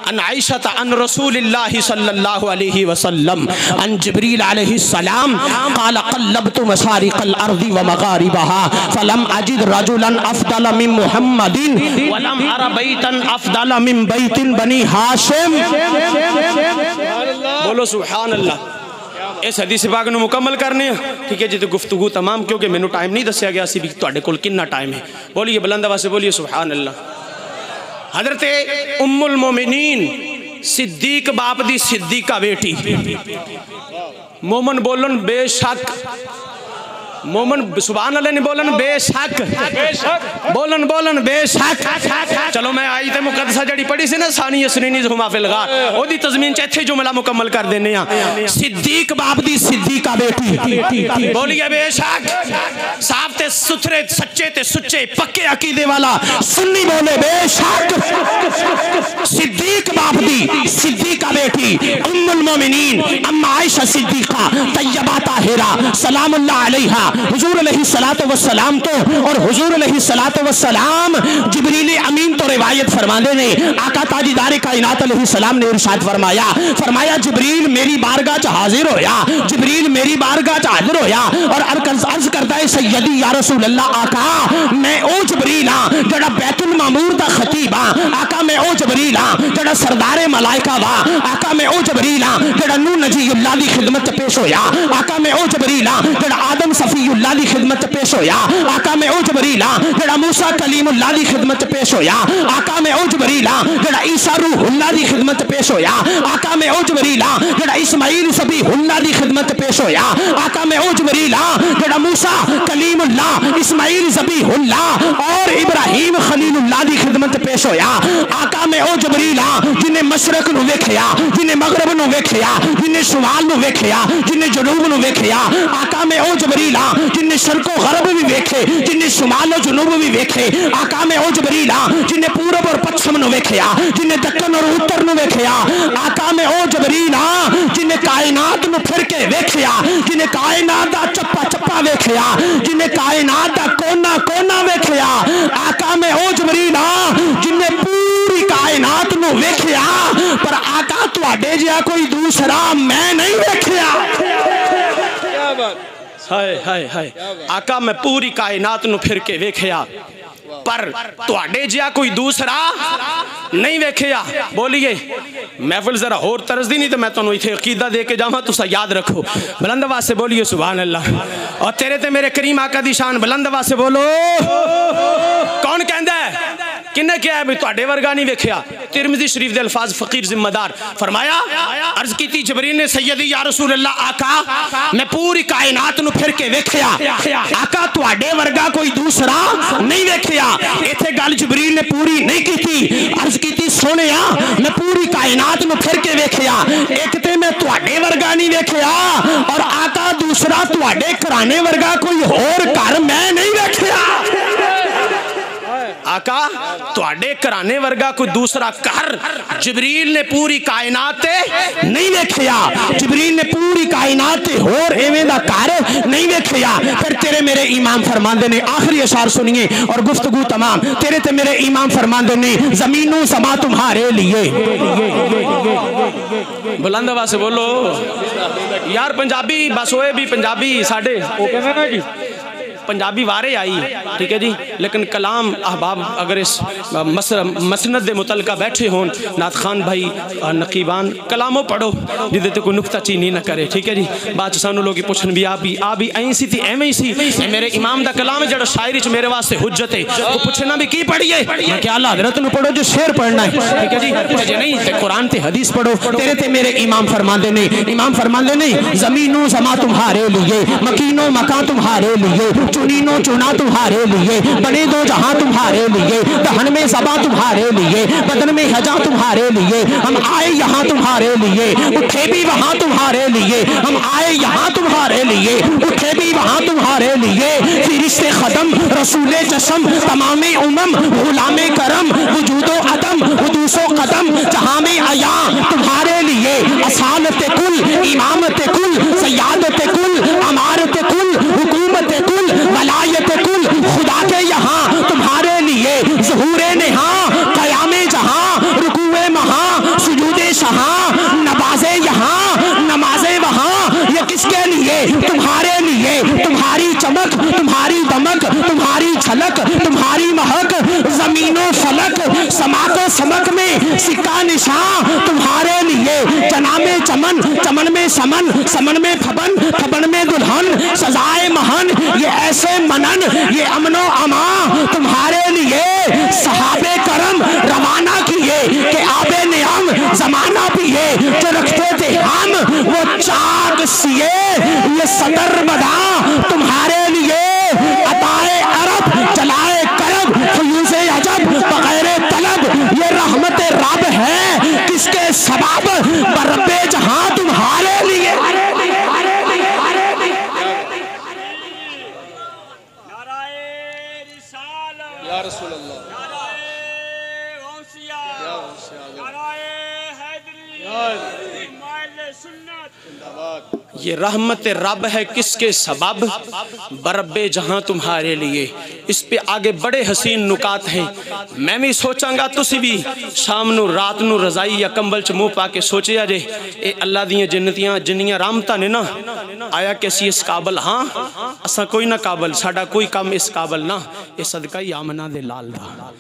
अन आयशा अन रसूलिल्लाहि सल्लल्लाहु अलैहि वसल्लम अन जिब्रील अलैहिस्सलाम क़ाल क़ल्लबतु मशारिक़ल अर्दि व मग़ारिबहा फलम अजिद रजुलन अफ़दल मिन मुहम्मदिन व लम अरा बैतन अफ़दल मिन बैतिन बनी हाशिम। बोलो सुभान अल्लाह। इस हदीस पाक नूं मुकम्मल करने ठीक है जी। तो गुफ्तगू तमाम क्योंकि मैनू टाइम नहीं दस्या गया सी भी तुहाडे कोल कितना टाइम है। बोलिए बुलंद आवाज़ से बोलिए सुभान अल्लाह। हजरत उम्मुल मोमिनीन सिद्दीक बाप दी सिद्दीका बेटी मोमन बोलन बेशक, मोमन सुभान अल्लाह नहीं बोलन बेशक, बोलन बोलन बेशक। चलो मैं आई तो मुकद्दसा जड़ी पढ़ी सी ना सानी यसनीनी जुमा फिल गार ओदी तज़मीन च इत्थे जुमला मुकम्मल कर देने आ। सिद्दीक बाप दी सिद्दीका बेटी बोलिए बेशक। साफ ते सुथरे सच्चे ते सुच्चे पक्के अकीदे वाला सुन्नी बोले बेशक। सिद्दीक बाप दी सिद्दीका बेटी उम्मुल मोमिनीन अम्मा आयशा सिद्दीका तय्यबा ताहिरा सलामुल्लाह अलैहा हुजूर अलैहिस्सलातु वस्सलाम तो और हुजूर अलैहिस्सलातु वस्सलाम जिब्रील अमीन तो रिवायत फरमाते ने आका ताजदार कायनात अलैहिस्सलाम ने इरशाद फरमाया जिब्रील मेरी बारगाह च हाजिर होया, जिब्रील मेरी बारगाह च हाजिर होया और अर्ज करता है सैयदी या रसूल अल्लाह आका मैं ओ जिब्रील हां जड़ा बैतुल मामूर दा खतीब हां। आका मैं ओ जिब्रील हां जड़ा सरदारे मलाइका वा। आका मैं ओ जिब्रील हां जड़ा नूह नजीउल्लाह दी खिदमत च पेश होया। आका मैं ओ जिब्रील हां जड़ा आदम सफीउल्लाह दी खिदमत च पेश होया। आका मैं ओ जिब्रील हां जड़ा मूसा कलीमुल्लाह दी खिदमत च पेश होया। आका मैं ओ जिब्रील हां जड़ा ईसा रूहुल्लाह दी खिदमत च पेश होया। आका मैं ओ जिब्रील हां जड़ा इस्माईल सबीहुल्लाह दी खिदमत च पेश होया। आका मैं ओ जिब्रील हां जड़ा मूसा कलीमुल्लाह इस्माईल ज़बीहुल्लाह और इब्राहीम खलीलुल्लाह दी खिदमत च पेश होया। आका मैं ओ जिब्रील हां जिन्हें मशरक नूं वेखिया, जिन्हें मगरब नूं वेखिया, जिन्हें शुमाल नूं वेखिया, जिन्हें जनूब नूं वेखिया। आका मैं ओ जिब्रील हां जिन्हें शर्को गरब भी वेखे, जिन्हें शुमाल और जनूब भी वेखे। आका मैं ओ जिब्रील हां जिन्हें पूरब और पश्चिम नूं वेखिया, जिन्हें दक्कन और उत्तर नूं वेखिया। आका मैं ओ जिब्रील हां जिन्हें कायनात नूं फिर के वेखिया, जिन्हें कायनात दा चप्पा चप्पा वेखिया, जिन्हें कायनात दा कोना कोना वेखिया। आका मैं ओ जिब्रील हां जिन्हें पूरी कायनात नूं वेखिया पर आका तुहाडे जिहा कोई दूसरा मैं नहीं वेखिया। हाय हाय हाय। आका मैं पूरी कायनात नूं फिर के वेखिया पर तुहाडे जिहा कोई दूसरा नहीं वेखिया। बोलिए महफिल जरा होर तरस दी नहीं तो मैं तुहानू इत्थे अकीदा दे के जावां तुसा याद रखो। बुलंद आवाज़ से बोलिए सुभान अल्लाह। और तेरे ते मेरे करीम आका दी शान बुलंद आवाज़ से बोलो। कौन कहंदा है किन्ने क्या है भी तुहाडे वर्गा नहीं वेखिया। तिरमिज़ी शरीफ दे अल्फाज फकीर जिम्मेदार फरमाया अर्ज की जिब्रील ने सैयदी या रसूल अल्लाह आका मैं पूरी कायनात नूं फिर के वेखिया आका तुहाडे वर्गा कोई दूसरा नहीं वेखिया। इत्थे गल जिब्रील ने पूरी नहीं की। अर्ज की सोनिया मैं पूरी कायनात नूं फिर के वेखिया एक ते मैं तुहाडे वर्गा नहीं वेखिया और आका दूसरा तुहाडे घराने वर्गा कोई होर घर मैं नहीं वेखिया। आका तुहाडे घराने वर्गा कोई दूसरा घर जिब्रील ने पूरी कायनात नहीं वेखिया। जिब्रील ने पूरी कायनात होर एवें दा घर नहीं वेखिया। फिर तेरे मेरे इमाम फरमांदे ने आखिरी अशार सुनिए और गुफ्तगू तमाम। तेरे ते मेरे इमाम फरमांदे ने ज़मीनों समा तुम्हारे लिए। बुलंद आवाज़ से बोलो यार। पंजाबी बस ओए भी पंजाबी साडे ओ कहंदा ना जी पंजाबी वारे आई ठीक है जी। लेकिन कलाम अहबाब अगर इस मसनद दे मुतलका बैठे होन नात खान भाई नकीबान कलामों पढ़ो जिदे ते कोई नुक्ता चीनी ना करे ठीक है जी। बाद सानू लोग पुछन भी आ भी ऐ सी थी एवें ही सी। मेरे इमाम दा कलाम है जड़ा शायरी च मेरे वास्ते हुज्जत है। वो पुछना भी की पढ़िए मैं क्या अल्लाह हज़रत नू पढ़ो जो शेर पढ़ना है ठीक है जी। जे नहीं ते कुरान ते हदीस पढ़ो। तेरे ते मेरे इमाम फरमांदे ने ज़मीनों ज़मा तुम्हारे लिए, मकीनो मकान तुम्हारे लिए, चुनीनो चुना तुम्हारे लिए, बने दो जहां तुम्हारे लिए, दहन में ज़बां तुम्हारे लिए, बदन में हजा तुम्हारे लिए। हम आए यहाँ तुम्हारे लिए, उठे भी वहाँ तुम्हारे लिए। हम आए यहाँ तुम्हारे लिए, उठे भी वहाँ तुम्हारे लिए। फिरिश्ते खदम रसूले जसम तमामे उमम गुलामे करम वजूदो अदम हुदूसो कदम जहाँ में आया तुम्हारे लिए। असालत कुल इमामत कुल सयादत कुल अमारत कुल हुकूमत कुल वलायत कुल खुदा के यहाँ तुम्हारे लिए। ज़हूरे नेहा क़यामे जहाँ रुकूए महा जमीनो फलक समा को समक में सिक्का निशान तुम्हारे लिए। जनामे चमन चमन में समन समन में फबन फबन में दुल्हन सजाए महन ये ऐसे मनन ये अमनो अमा तुम्हारे लिए। सहाबे करम रवाना किए कि आबे नियम जमाना पिए जो रखते थे हम वो चाक सिए ये सदर बदा तुम्हारे लिए। अताए अरब चलाए करब फयूज़े अजब बगैर तलब ये रहमत रब है किसके सबब बरबे जहां तुम्हारे लिए। या रसूल अल्लाह ये रहमत रब है किसके सबब बरब्बे जहां तुम्हारे लिए। इस पे आगे बड़े हसीन नुकात हैं। मैं भी सोचांगा तुसी भी शाम नू रात नू रजाई या कंबल च मुँह पा के सोचिया जे ए अल्लाह दियां जन्नतियां जिन्नियां रामतां ने ना आया कि असी इस काबल हाँ असा कोई ना काबल साडा कोई काम इस काबल ना ये सदका ही आमना दे लाल दा।